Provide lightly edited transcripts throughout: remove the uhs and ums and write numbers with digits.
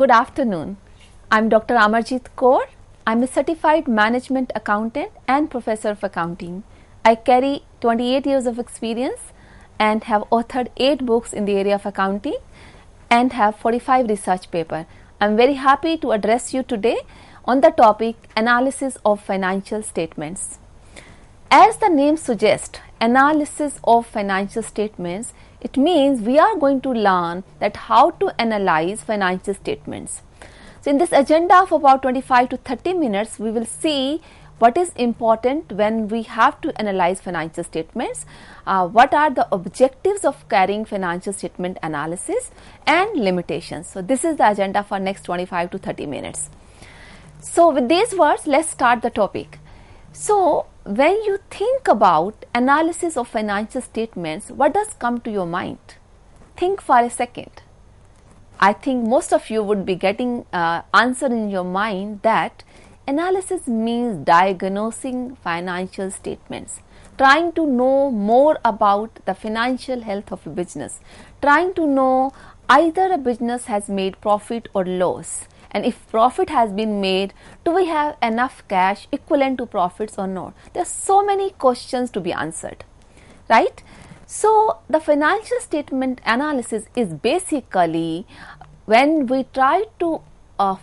Good afternoon. I'm Dr. Amarjit Kaur. I'm a certified management accountant and professor of accounting. I carry 28 years of experience and have authored 8 books in the area of accounting and have 45 research papers. I'm very happy to address you today on the topic analysis of financial statements. As the name suggests, analysis of financial statements, it means we are going to learn that how to analyze financial statements. So in this agenda of about 25 to 30 minutes, we will see what is important when we have to analyze financial statements, what are the objectives of carrying financial statement analysis and limitations. So this is the agenda for next 25 to 30 minutes. So with these words, let's start the topic. So when you think about analysis of financial statements, what does come to your mind? Think for a second. I think most of you would be getting answer in your mind that analysis means diagnosing financial statements, trying to know more about the financial health of a business, trying to know either a business has made profit or loss, and if profit has been made, do we have enough cash equivalent to profits or not? There are so many questions to be answered, right? So the financial statement analysis is basically when we try to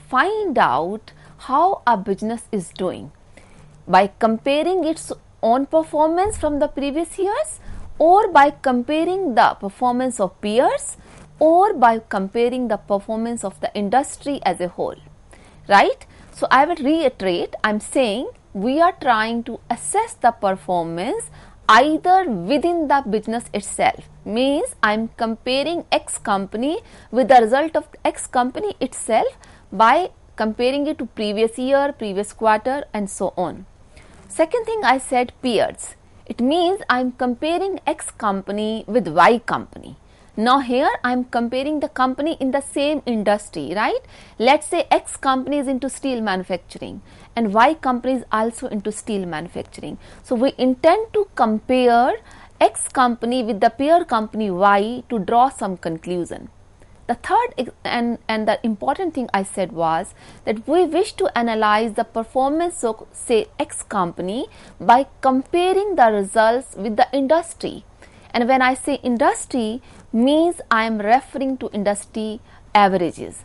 find out how a business is doing by comparing its own performance from the previous years, or by comparing the performance of peers, or by comparing the performance of the industry as a whole, right? So I will reiterate, I'm saying we are trying to assess the performance either within the business itself, means I'm comparing X company with the result of X company itself by comparing it to previous year, previous quarter and so on. Second thing, I said peers. It means I'm comparing X company with Y company. Now here I am comparing the company in the same industry, right? Let's say X company is into steel manufacturing and Y company is also into steel manufacturing. So we intend to compare X company with the peer company Y to draw some conclusion. The third and the important thing I said was that we wish to analyze the performance of, say, X company by comparing the results with the industry. And when I say industry, means I am referring to industry averages.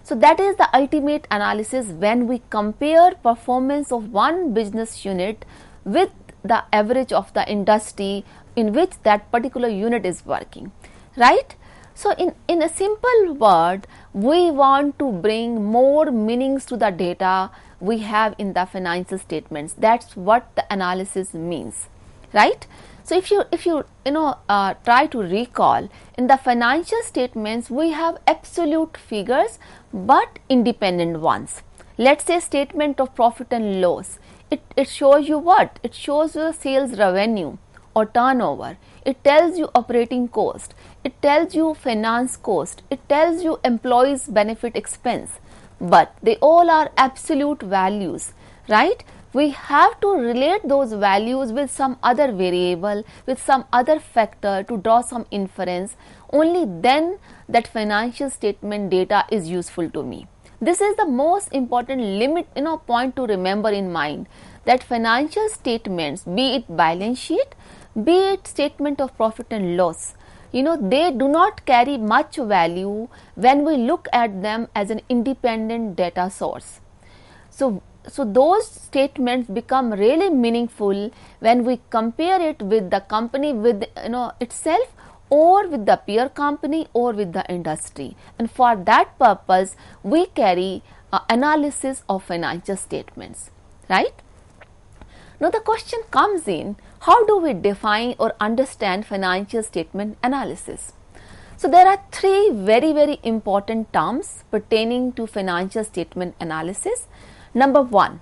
So that is the ultimate analysis when we compare performance of one business unit with the average of the industry in which that particular unit is working, right? So in a simple word, we want to bring more meanings to the data we have in the financial statements. That's what the analysis means, right? So if you try to recall, in the financial statements we have absolute figures but independent ones. Let's say statement of profit and loss. It shows you what? It shows you sales revenue or turnover. It tells you operating cost. It tells you finance cost. It tells you employees benefit expense. But they all are absolute values, right? We have to relate those values with some other variable, with some other factor to draw some inference. Only then that financial statement data is useful to me. This is the most important point to remember in mind, that financial statements, be it balance sheet, be it statement of profit and loss, they do not carry much value when we look at them as an independent data source. So those statements become really meaningful when we compare it with the company with itself, or with the peer company, or with the industry. And for that purpose, we carry analysis of financial statements, right? Now the question comes in, how do we define or understand financial statement analysis? So there are 3 very, very important terms pertaining to financial statement analysis. Number 1,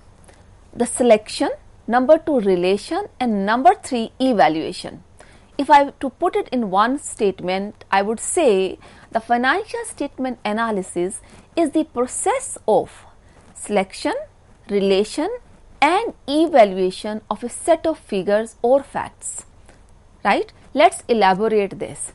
the selection. Number 2, relation. And number 3, evaluation. If I were to put it in one statement, I would say the financial statement analysis is the process of selection, relation and evaluation of a set of figures or facts, right? Let's elaborate this.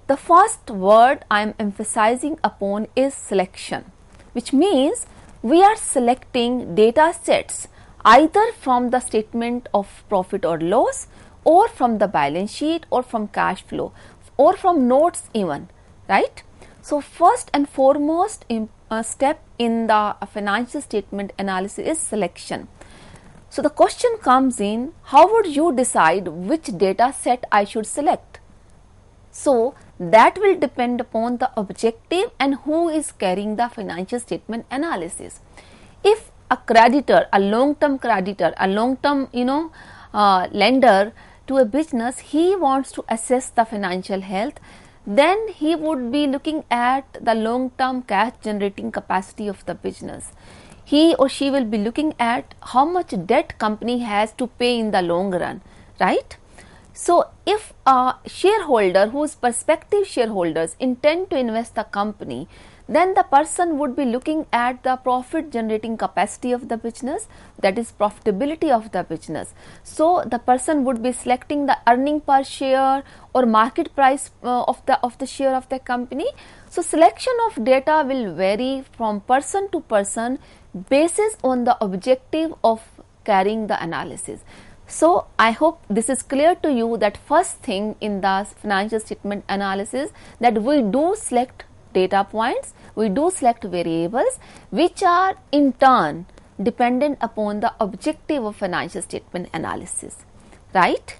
The first word I am emphasizing upon is selection. which means we are selecting data sets either from the statement of profit or loss, or from the balance sheet, or from cash flow, or from notes even, right? So first and foremost step in the financial statement analysis is selection. So the question comes in, how would you decide which data set I should select? So that will depend upon the objective and who is carrying the financial statement analysis. If a creditor, a long-term creditor, a long-term lender to a business, he wants to assess the financial health, then he would be looking at the long-term cash generating capacity of the business. He or she will be looking at how much debt company has to pay in the long run, right? So if a shareholder whose prospective shareholders intend to invest the company, then the person would be looking at the profit generating capacity of the business, that is profitability of the business. So the person would be selecting the earning per share or market price of the share of the company. So selection of data will vary from person to person basis on the objective of carrying the analysis. So I hope this is clear to you that first thing in the financial statement analysis, that we do select data points, we do select variables which are in turn dependent upon the objective of financial statement analysis, right?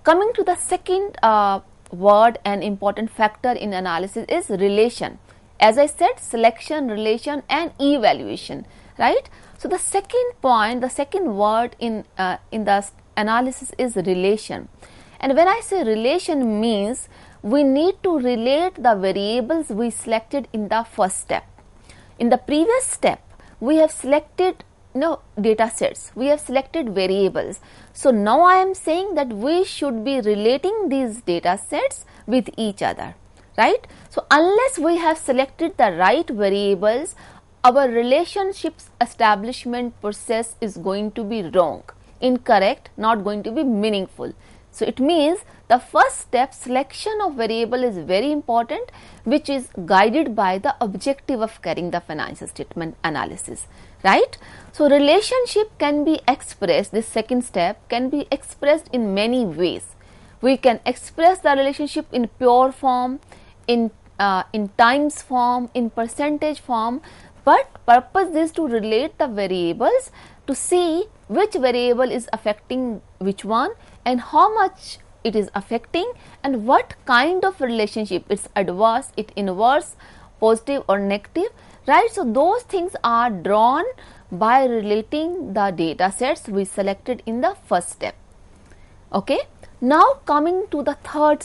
Coming to the second word and important factor in analysis is relation. As I said, selection, relation and evaluation, right? So the second point, the second word in the analysis is relation. And when I say relation, means we need to relate the variables we selected in the first step. In the previous step, we have selected data sets, we have selected variables. So now I am saying that we should be relating these data sets with each other, right? So unless we have selected the right variables, our relationships establishment process is going to be wrong, incorrect, not going to be meaningful. So it means the first step, selection of variable, is very important, which is guided by the objective of carrying the financial statement analysis, right? So relationship can be expressed, this second step can be expressed in many ways. We can express the relationship in pure form, in times form, in percentage form, but purpose is to relate the variables to see which variable is affecting which one and how much it is affecting and what kind of relationship, it's adverse, it inverse, positive or negative, right? So those things are drawn by relating the data sets we selected in the first step. Okay, now coming to the third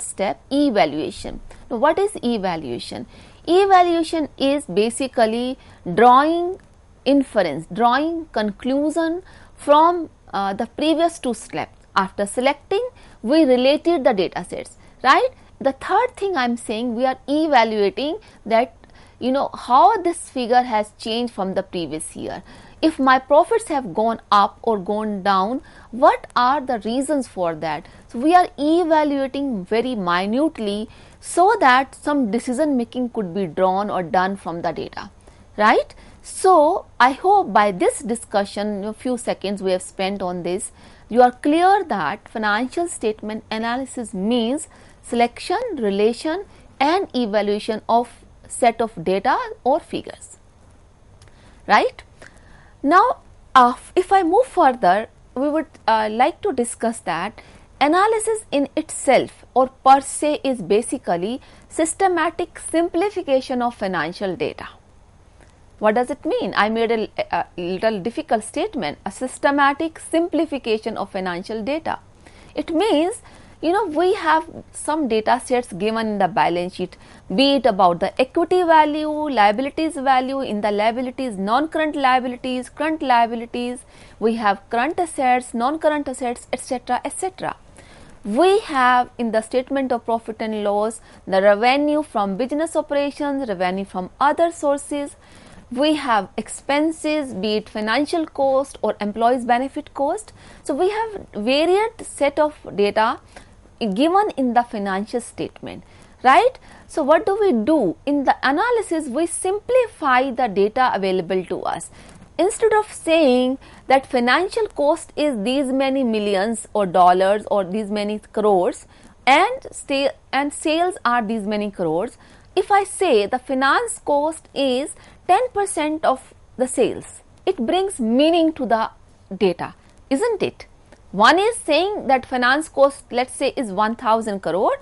step, evaluation. Now what is evaluation? Evaluation is basically drawing inference, drawing conclusion from the previous two steps. After selecting, we related the data sets, right? The third thing I am saying, we are evaluating that how this figure has changed from the previous year. If my profits have gone up or gone down, what are the reasons for that? So we are evaluating very minutely so that some decision making could be drawn or done from the data, right? So I hope by this discussion, a few seconds we have spent on this, you are clear that financial statement analysis means selection, relation and evaluation of set of data or figures, right? Now if I move further, we would like to discuss that analysis in itself or per se is basically systematic simplification of financial data. What does it mean? I made a little difficult statement, a systematic simplification of financial data. It means, we have some data sets given in the balance sheet, be it about the equity value, liabilities value, in the liabilities, non-current liabilities, current liabilities, we have current assets, non-current assets, etc., etc. We have in the statement of profit and loss the revenue from business operations, revenue from other sources. We have expenses, be it financial cost or employees benefit cost. So we have varied set of data given in the financial statement, right? So what do? In the analysis, we simplify the data available to us. Instead of saying that financial cost is these many millions or dollars or these many crores and sales are these many crores, if I say the finance cost is 10% of the sales, it brings meaning to the data, isn't it? One is saying that finance cost, let's say, is 1000 crore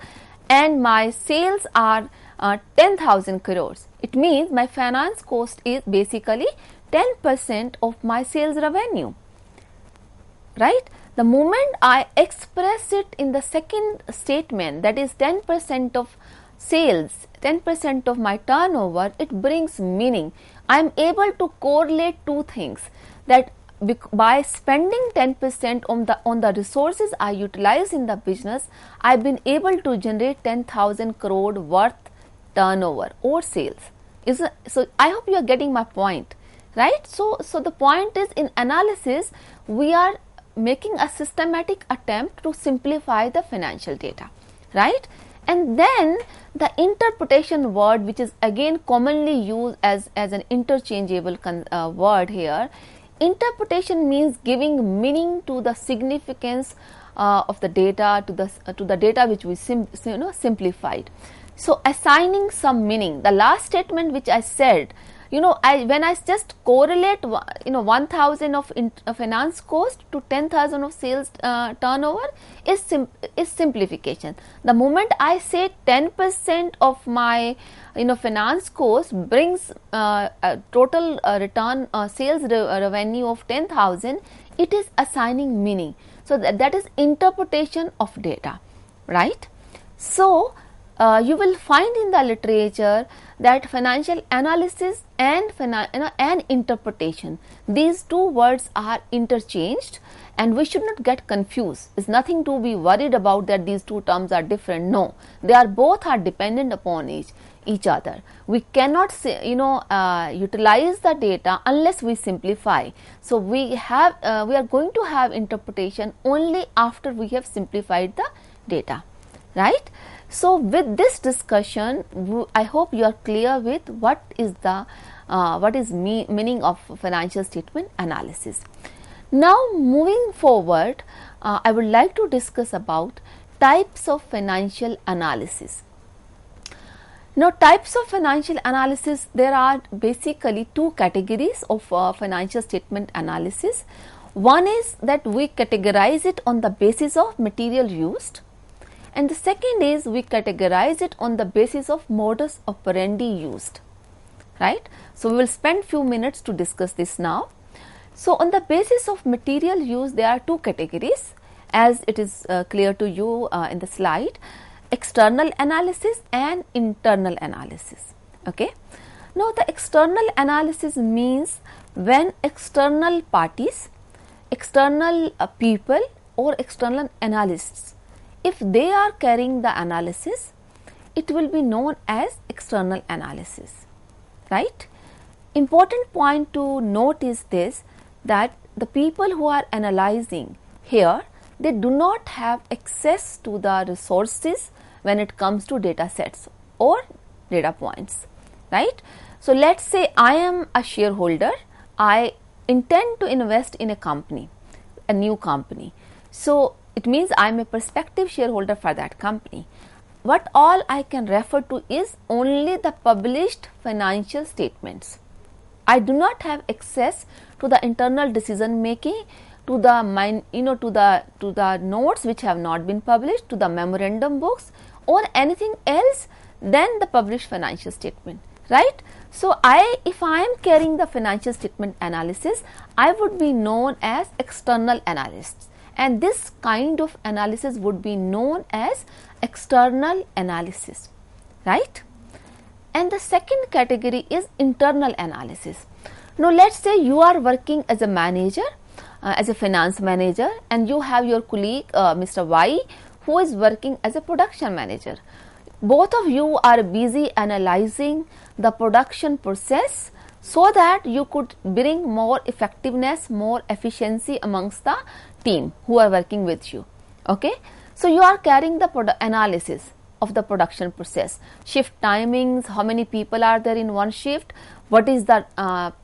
and my sales are 10,000 crores. It means my finance cost is basically 10% of my sales revenue, right? The moment I express it in the second statement, that is 10% of sales, 10% of my turnover, it brings meaning. I am able to correlate two things, that by spending 10% on the resources I utilize in the business, I've been able to generate 10,000 crore worth turnover or sales. So I hope you are getting my point, right? So the point is, in analysis, we are making a systematic attempt to simplify the financial data, right? And then the interpretation word, which is again commonly used as an interchangeable word here. Interpretation means giving meaning to the significance of the data, to the data which we simplified. So assigning some meaning. The last statement which I said, when I just correlate 1000 of finance cost to 10,000 of sales turnover is simplification. The moment I say 10% of my finance cost brings a total return sales revenue of 10,000, it is assigning meaning. So that is interpretation of data, right? So you will find in the literature that financial analysis and interpretation, these two words are interchanged, and we should not get confused. It's nothing to be worried about that these two terms are different. No, they are both are dependent upon each other. We cannot say, utilize the data unless we simplify. So we are going to have interpretation only after we have simplified the data, right? So with this discussion, I hope you are clear with what is meaning of financial statement analysis. Now moving forward, I would like to discuss about types of financial analysis. Now types of financial analysis, there are basically two categories of financial statement analysis. One is that we categorize it on the basis of material used, and the second is we categorize it on the basis of modus operandi used, right? So we will spend few minutes to discuss this now. So on the basis of material use, there are two categories, as it is clear to you in the slide: external analysis and internal analysis. Okay. Now the external analysis means when external parties, external people or external analysts, if they are carrying the analysis, it will be known as external analysis, right? Important point to note is this, that the people who are analyzing here, they do not have access to the resources when it comes to data sets or data points, right? So let's say I am a shareholder, I intend to invest in a company, a new company. So it means I am a prospective shareholder for that company. What all I can refer to is only the published financial statements. I do not have access to the internal decision making, to the notes which have not been published, to the memorandum books or anything else than the published financial statement, right? So if I am carrying the financial statement analysis, I would be known as external analysts, and this kind of analysis would be known as external analysis, right? And the second category is internal analysis. Now let's say you are working as a manager, as a finance manager, and you have your colleague Mr. Y, who is working as a production manager. Both of you are busy analyzing the production process so that you could bring more effectiveness, more efficiency amongst the team who are working with you. Okay, so you are carrying the analysis. of the production process. Shift timings, how many people are there in one shift, what is the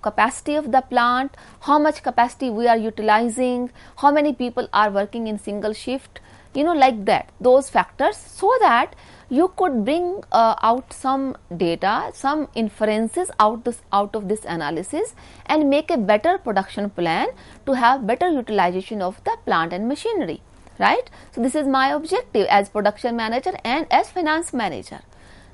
capacity of the plant, how much capacity we are utilizing, how many people are working in single shift, like that, those factors, so that you could bring out some data, some inferences out of this analysis and make a better production plan to have better utilization of the plant and machinery, right? So this is my objective as production manager and as finance manager.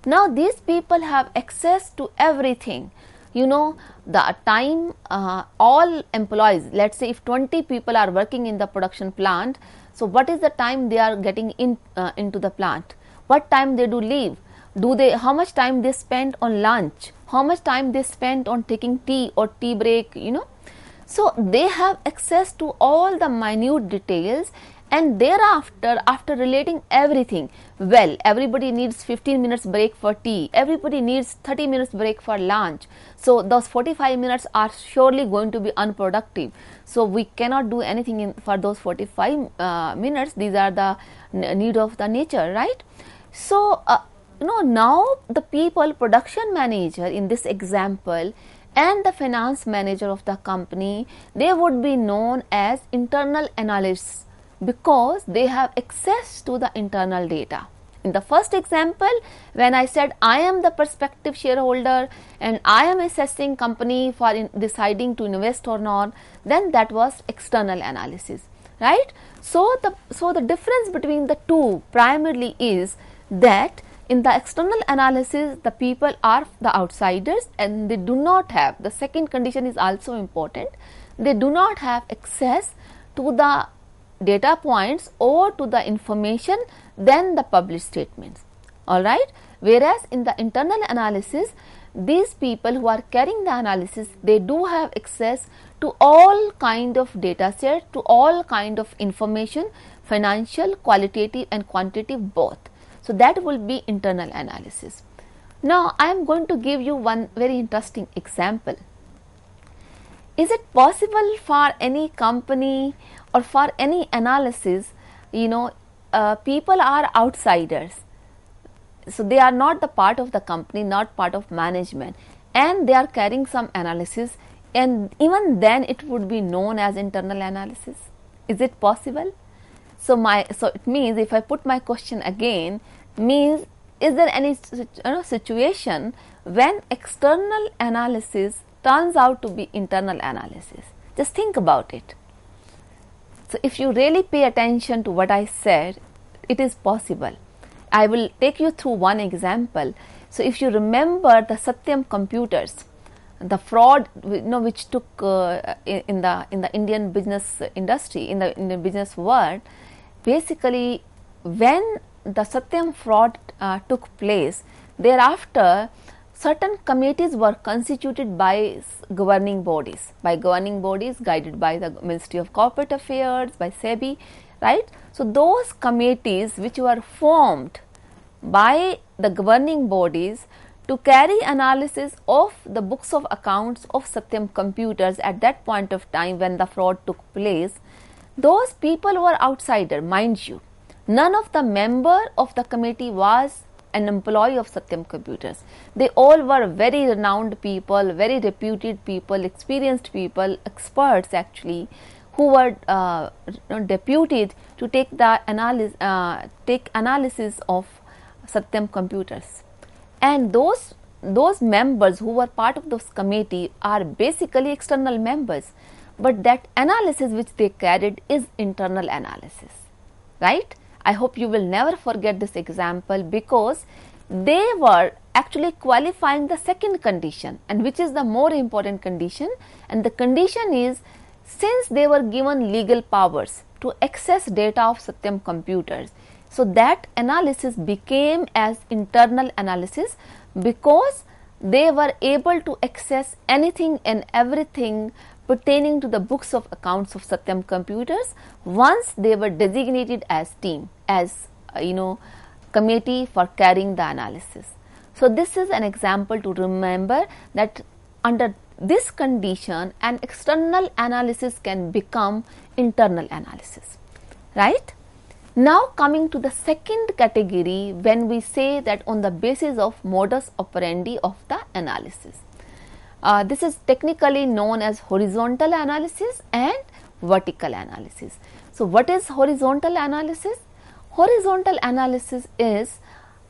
Now these people have access to everything, the time, all employees, let's say if 20 people are working in the production plant, so what is the time they are getting into the plant, what time they do leave, how much time they spend on lunch, how much time they spend on taking tea or tea break, so they have access to all the minute details. And thereafter, after relating everything, well, everybody needs 15 minutes break for tea, everybody needs 30 minutes break for lunch, so those 45 minutes are surely going to be unproductive, so we cannot do anything for those 45 minutes, these are the need of the nature, right? So now the people, production manager in this example and the finance manager of the company, they would be known as internal analysts, because they have access to the internal data. In the first example, when I said I am the prospective shareholder and I am assessing company for deciding to invest or not, then that was external analysis, right? So the difference between the two primarily is that in the external analysis, the people are the outsiders and they do not have, the second condition is also important, they do not have access to the data points or to the information than the published statements, all right. Whereas in the internal analysis, these people who are carrying the analysis, they do have access to all kind of data set, to all kind of information, financial, qualitative and quantitative both. So that will be internal analysis. Now I am going to give you one very interesting example. Is it possible for any company or for any analysis, people are outsiders, so they are not the part of the company, not part of management, and they are carrying some analysis, and even then it would be known as internal analysis? Is it possible? So it means, if I put my question again, means is there any situation when external analysis turns out to be internal analysis? Just think about it. So if you really pay attention to what I said, it is possible. I will take you through one example. So if you remember the Satyam computers, the fraud which took in the Indian business industry, in the business world, basically when the Satyam fraud took place, thereafter certain committees were constituted by governing bodies guided by the Ministry of Corporate Affairs, by SEBI, right? So those committees which were formed by the governing bodies to carry analysis of the books of accounts of Satyam computers at that point of time when the fraud took place, those people were outsider, mind you. None of the member of the committee was an employee of Satyam computers. They all were very renowned people, very reputed people, experienced people, experts actually, who were deputed to take the analysis of Satyam computers. And those members who were part of those committee are basically external members, but that analysis which they carried is internal analysis, right? I hope you will never forget this example, because they were actually qualifying the second condition, and which is the more important condition, and the condition is, since they were given legal powers to access data of Satyam computers, so that analysis became as internal analysis, because they were able to access anything and everything pertaining to the books of accounts of Satyam computers once they were designated as team, as committee for carrying the analysis. So this is an example to remember that under this condition an external analysis can become internal analysis, right? Now coming to the second category, when we say that on the basis of modus operandi of the analysis. This is technically known as horizontal analysis and vertical analysis. So what is horizontal analysis? Horizontal analysis is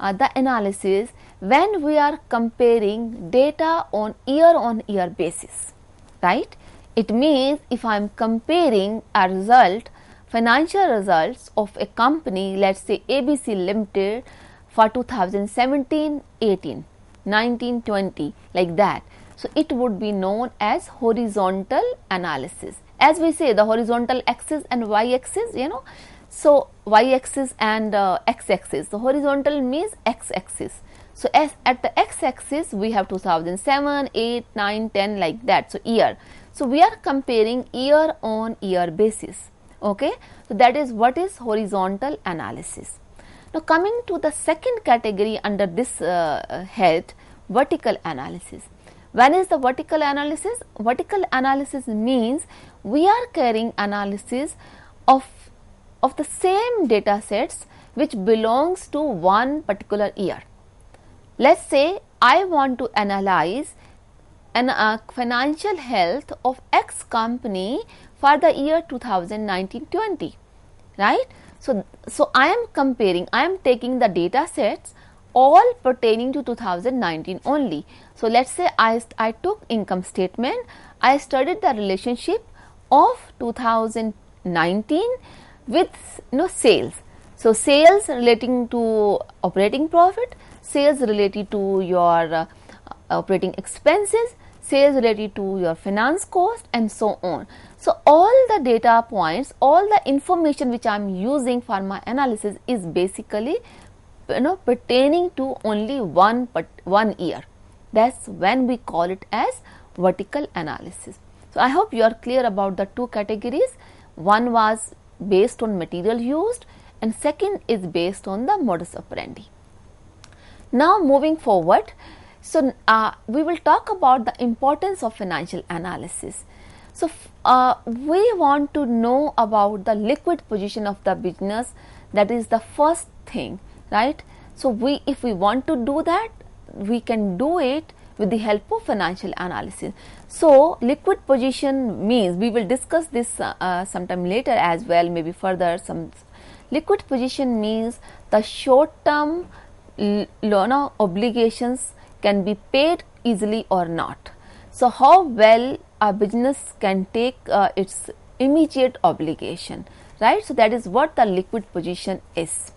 the analysis when we are comparing data on year basis, right? It means if I am comparing a result, financial results of a company, let's say ABC Limited for 2017, 18, 19, 20, like that. So it would be known as horizontal analysis. As we say, the horizontal axis and y-axis, so y-axis and x-axis. So horizontal means x-axis. So as at the x-axis we have 2007, 8, 9, 10, like that. So year. So we are comparing year on year basis. Okay. So that is what is horizontal analysis. Now coming to the second category under this head, vertical analysis. When is the vertical analysis? Vertical analysis means we are carrying analysis of the same data sets which belongs to one particular year. Let's say I want to analyze financial health of X company for the year 2019-20, right? So I am comparing, I am taking the data sets all pertaining to 2019 only. So let's say I took income statement, I studied the relationship of 2019 with sales. So sales relating to operating profit, sales related to your operating expenses, sales related to your finance cost, and so on. So all the data points, all the information which I am using for my analysis is basically pertaining to only one year. That's when we call it as vertical analysis. So I hope you are clear about the two categories. One was based on material used and second is based on the modus operandi. Now moving forward, so we will talk about the importance of financial analysis. So we want to know about the liquid position of the business. That is the first thing, right? So if we want to do that, we can do it with the help of financial analysis. So liquid position means, we will discuss this sometime later as well, maybe further. Some liquid position means the short term loan obligations can be paid easily or not. So how well a business can take its immediate obligation, right? So that is what the liquid position is.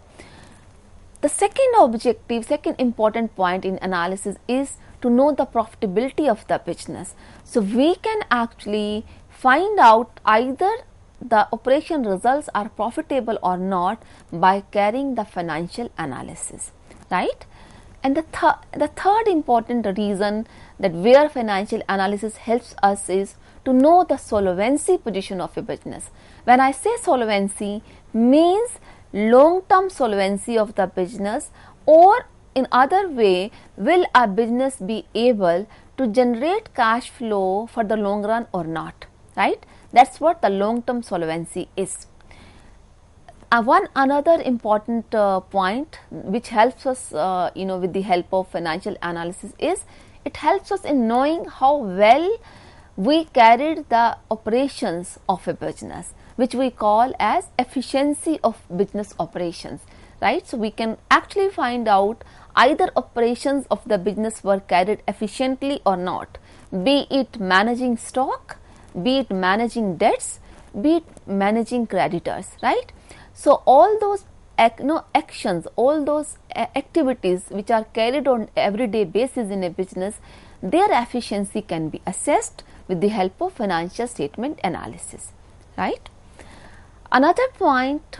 The second objective, second important point in analysis is to know the profitability of the business. So we can actually find out either the operation results are profitable or not by carrying the financial analysis, right? And the third important reason that where financial analysis helps us is to know the solvency position of a business. When I say solvency, means long-term solvency of the business, or in other way, will a business be able to generate cash flow for the long run or not, right? That's what the long-term solvency is. One another important point which helps us with the help of financial analysis is it helps us in knowing how well we carried the operations of a business, which we call as efficiency of business operations, right? So we can actually find out either operations of the business were carried efficiently or not, be it managing stock, be it managing debts, be it managing creditors, right? So all those actions, all those activities which are carried on everyday basis in a business, their efficiency can be assessed with the help of financial statement analysis, right? Another point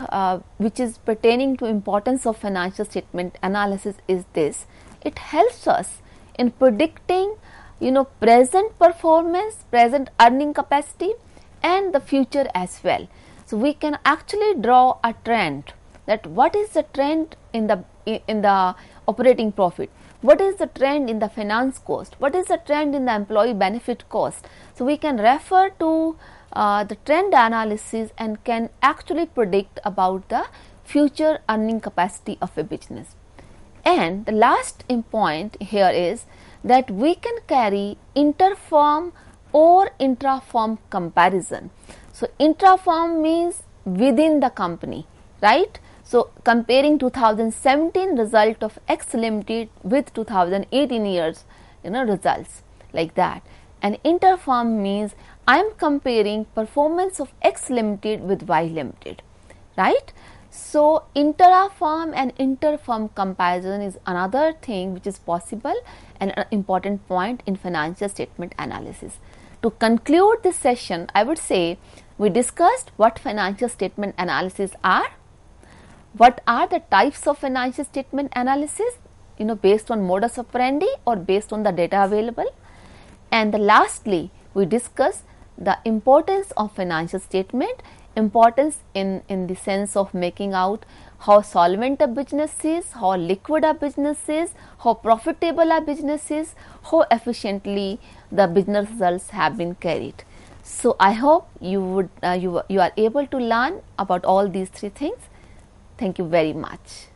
which is pertaining to importance of financial statement analysis is this: it helps us in predicting present performance, present earning capacity, and the future as well. So we can actually draw a trend, that what is the trend in the operating profit, what is the trend in the finance cost, what is the trend in the employee benefit cost. So we can refer to the trend analysis and can actually predict about the future earning capacity of a business. And the last point here is that we can carry inter-firm or intra-firm comparison. So intra-firm means within the company, right? So comparing 2017 result of X Limited with 2018 years, results like that. And inter-firm means I am comparing performance of X Limited with Y Limited, right? So intra-firm and inter-firm comparison is another thing which is possible and an important point in financial statement analysis. To conclude this session, I would say we discussed what financial statement analysis are, what are the types of financial statement analysis, based on modus operandi or based on the data available. And lastly, we discussed the importance of financial statement, importance in the sense of making out how solvent a business is, how liquid a business is, how profitable a business is, how efficiently the business results have been carried. So I hope you are able to learn about all these three things. Thank you very much.